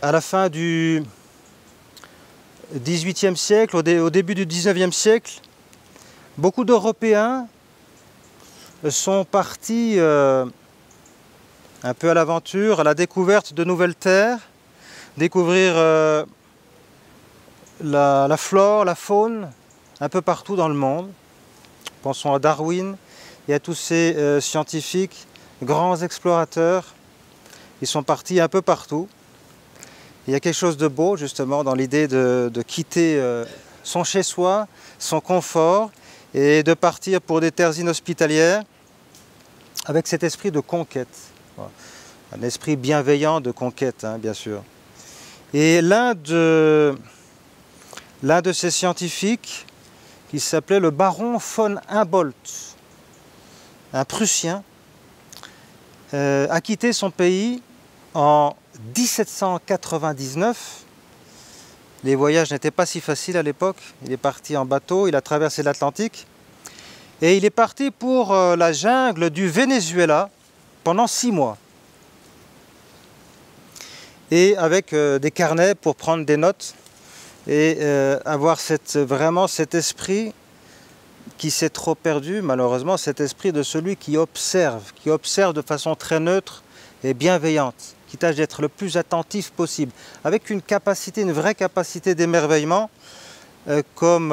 à la fin du XVIIIe siècle, au début du XIXe siècle, beaucoup d'Européens sont partis un peu à l'aventure, à la découverte de nouvelles terres, découvrir la flore, la faune, un peu partout dans le monde. Pensons à Darwin et à tous ces scientifiques, grands explorateurs. Ils sont partis un peu partout. Il y a quelque chose de beau justement dans l'idée de quitter son chez-soi, son confort et de partir pour des terres inhospitalières avec cet esprit de conquête. Un esprit bienveillant de conquête, hein, bien sûr. Et l'un de ces scientifiques, qui s'appelait le baron von Humboldt, un Prussien, a quitté son pays en 1799. Les voyages n'étaient pas si faciles à l'époque. Il est parti en bateau, il a traversé l'Atlantique et il est parti pour la jungle du Venezuela pendant 6 mois. Et avec des carnets pour prendre des notes et avoir vraiment cet esprit qui s'est trop perdu, malheureusement, cet esprit de celui qui observe de façon très neutre et bienveillante, qui tâche d'être le plus attentif possible, avec une vraie capacité d'émerveillement, comme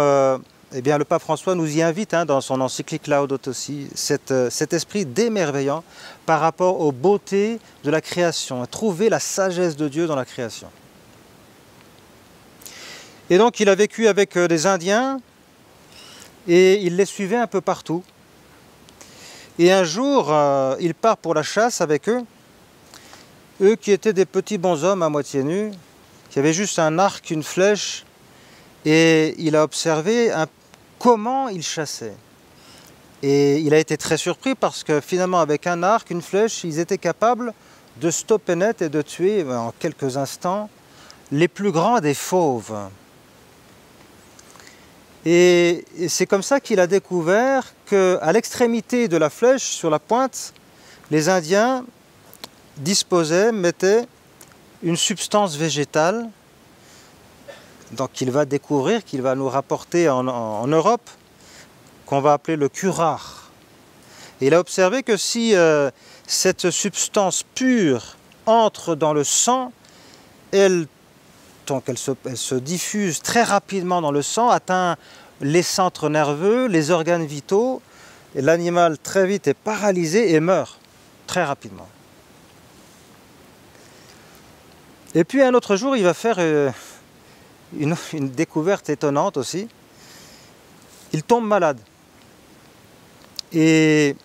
eh bien, le pape François nous y invite dans son encyclique Laudato Si, cet esprit d'émerveillant par rapport aux beautés de la création, à trouver la sagesse de Dieu dans la création. Et donc il a vécu avec des Indiens et il les suivait un peu partout. Et un jour, il part pour la chasse avec eux, eux qui étaient des petits bonshommes à moitié nus, qui avaient juste un arc, une flèche, et il a observé comment ils chassaient. Et il a été très surpris parce que finalement avec un arc, une flèche, ils étaient capables de stopper net et de tuer en quelques instants les plus grands des fauves. Et c'est comme ça qu'il a découvert qu'à l'extrémité de la flèche, sur la pointe, les Indiens mettaient une substance végétale, donc qu'il va découvrir, qu'il va nous rapporter en Europe, qu'on va appeler le curare. Et il a observé que si cette substance pure entre dans le sang, elle se diffuse très rapidement dans le sang, atteint les centres nerveux, les organes vitaux, et l'animal très vite est paralysé et meurt très rapidement. Et puis un autre jour, il va faire une découverte étonnante aussi. Il tombe malade et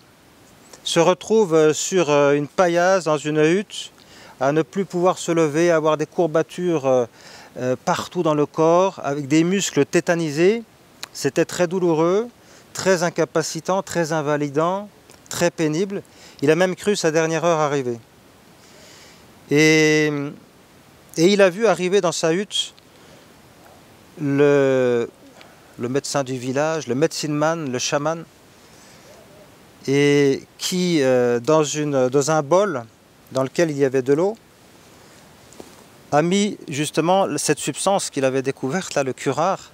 se retrouve sur une paillasse dans une hutte, à ne plus pouvoir se lever, à avoir des courbatures partout dans le corps, avec des muscles tétanisés. C'était très douloureux, très incapacitant, très invalidant, très pénible. Il a même cru sa dernière heure arriver. Et il a vu arriver dans sa hutte le médecin du village, le medicine man, le chaman, et qui, dans un bol dans lequel il y avait de l'eau, a mis justement cette substance qu'il avait découverte, là, le curare,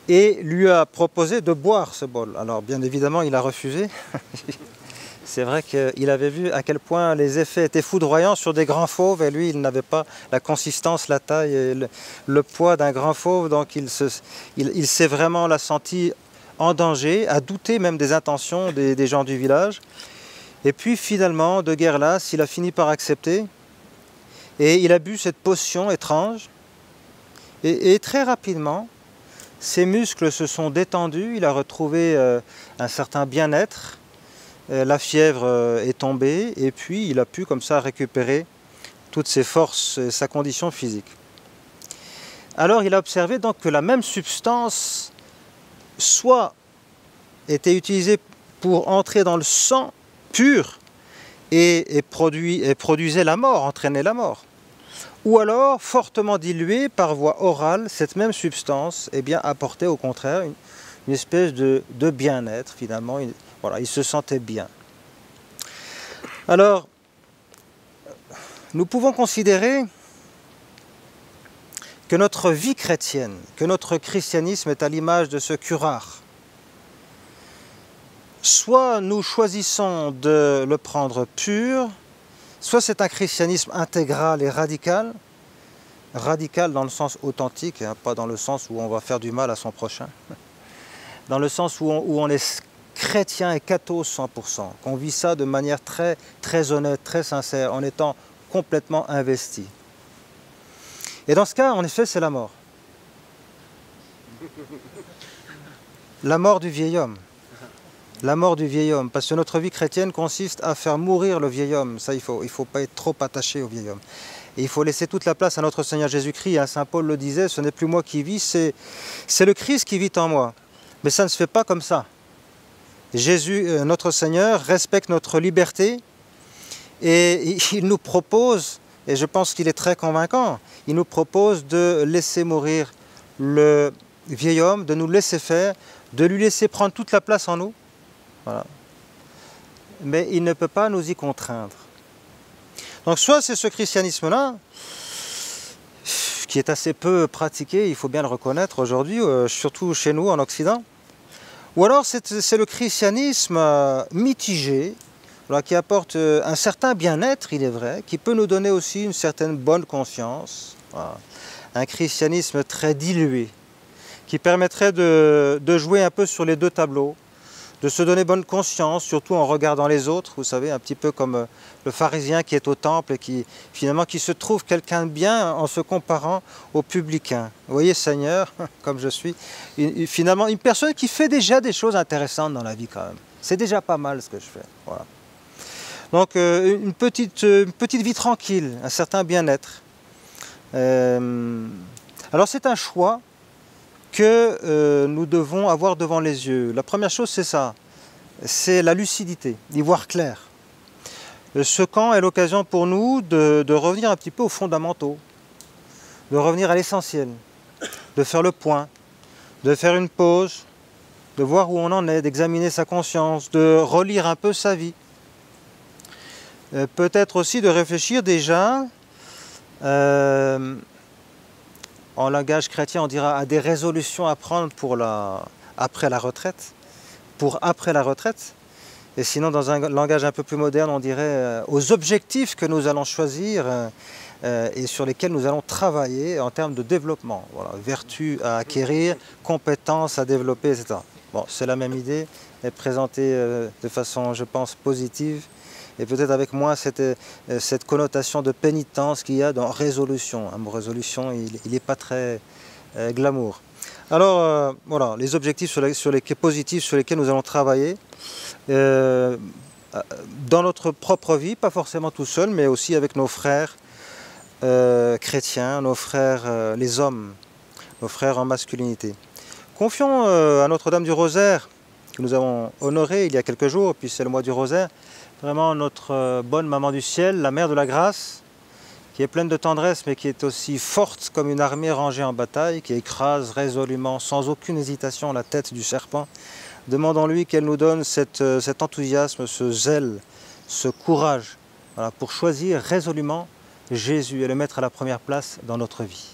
et lui a proposé de boire ce bol. Alors bien évidemment, il a refusé. C'est vrai qu'il avait vu à quel point les effets étaient foudroyants sur des grands fauves, et lui, il n'avait pas la consistance, la taille et le poids d'un grand fauve, donc il s'est vraiment là senti en danger, a douté même des intentions des gens du village. Et puis finalement, de guerre lasse, il a fini par accepter, et il a bu cette potion étrange, et très rapidement, ses muscles se sont détendus, il a retrouvé un certain bien-être, la fièvre est tombée, et puis il a pu comme ça récupérer toutes ses forces et sa condition physique. Alors il a observé donc que la même substance soit était utilisée pour entrer dans le sang pur et produisait la mort, entraînait la mort. Ou alors, fortement diluée par voie orale, cette même substance apportait au contraire une espèce de bien-être finalement. Voilà, il se sentait bien. Alors, nous pouvons considérer que notre vie chrétienne, que notre christianisme est à l'image de ce curare. Soit nous choisissons de le prendre pur, soit c'est un christianisme intégral et radical, radical dans le sens authentique, hein, pas dans le sens où on va faire du mal à son prochain, dans le sens où on est chrétien et catho 100%, qu'on vit ça de manière très, très honnête, très sincère, en étant complètement investi. Et dans ce cas, en effet, c'est la mort. La mort du vieil homme. La mort du vieil homme, parce que notre vie chrétienne consiste à faire mourir le vieil homme. Ça, il faut pas être trop attaché au vieil homme. Et il faut laisser toute la place à notre Seigneur Jésus-Christ. Hein. Saint Paul le disait, ce n'est plus moi qui vis, c'est le Christ qui vit en moi. Mais ça ne se fait pas comme ça. Jésus, notre Seigneur, respecte notre liberté et il nous propose, et je pense qu'il est très convaincant, il nous propose de laisser mourir le vieil homme, de nous laisser faire, de lui laisser prendre toute la place en nous. Voilà. Mais il ne peut pas nous y contraindre. Donc soit c'est ce christianisme-là, qui est assez peu pratiqué, il faut bien le reconnaître aujourd'hui, surtout chez nous en Occident, ou alors c'est le christianisme mitigé, voilà, qui apporte un certain bien-être, il est vrai, qui peut nous donner aussi une certaine bonne conscience, voilà. Un christianisme très dilué, qui permettrait de jouer un peu sur les deux tableaux, de se donner bonne conscience, surtout en regardant les autres, vous savez, un petit peu comme le pharisien qui est au temple et qui finalement qui se trouve quelqu'un de bien en se comparant au publicain. Vous voyez, Seigneur, comme je suis, finalement une personne qui fait déjà des choses intéressantes dans la vie quand même. C'est déjà pas mal ce que je fais. Voilà. Donc une petite vie tranquille, un certain bien-être. Alors c'est un choix que nous devons avoir devant les yeux. La première chose, c'est ça, c'est la lucidité, d'y voir clair. Ce camp est l'occasion pour nous de revenir un petit peu aux fondamentaux, de revenir à l'essentiel, de faire le point, de faire une pause, de voir où on en est, d'examiner sa conscience, de relire un peu sa vie. Peut-être aussi de réfléchir déjà en langage chrétien, on dira à des résolutions à prendre pour après la retraite. Et sinon, dans un langage un peu plus moderne, on dirait aux objectifs que nous allons choisir et sur lesquels nous allons travailler en termes de développement. Voilà, vertus à acquérir, compétences à développer, etc. Bon, c'est la même idée, elle est présentée de façon, je pense, positive. Et peut-être avec moins cette connotation de pénitence qu'il y a dans résolution. Un mot résolution, il n'est pas très glamour. Alors, voilà, les objectifs positifs sur lesquels nous allons travailler dans notre propre vie, pas forcément tout seul, mais aussi avec nos frères chrétiens, nos frères les hommes, nos frères en masculinité. Confions à Notre-Dame du Rosaire, que nous avons honoré il y a quelques jours, puis c'est le mois du Rosaire, vraiment notre bonne maman du ciel, la mère de la grâce, qui est pleine de tendresse, mais qui est aussi forte comme une armée rangée en bataille, qui écrase résolument, sans aucune hésitation, la tête du serpent. Demandons-lui qu'elle nous donne cet enthousiasme, ce zèle, ce courage, voilà, pour choisir résolument Jésus et le mettre à la première place dans notre vie.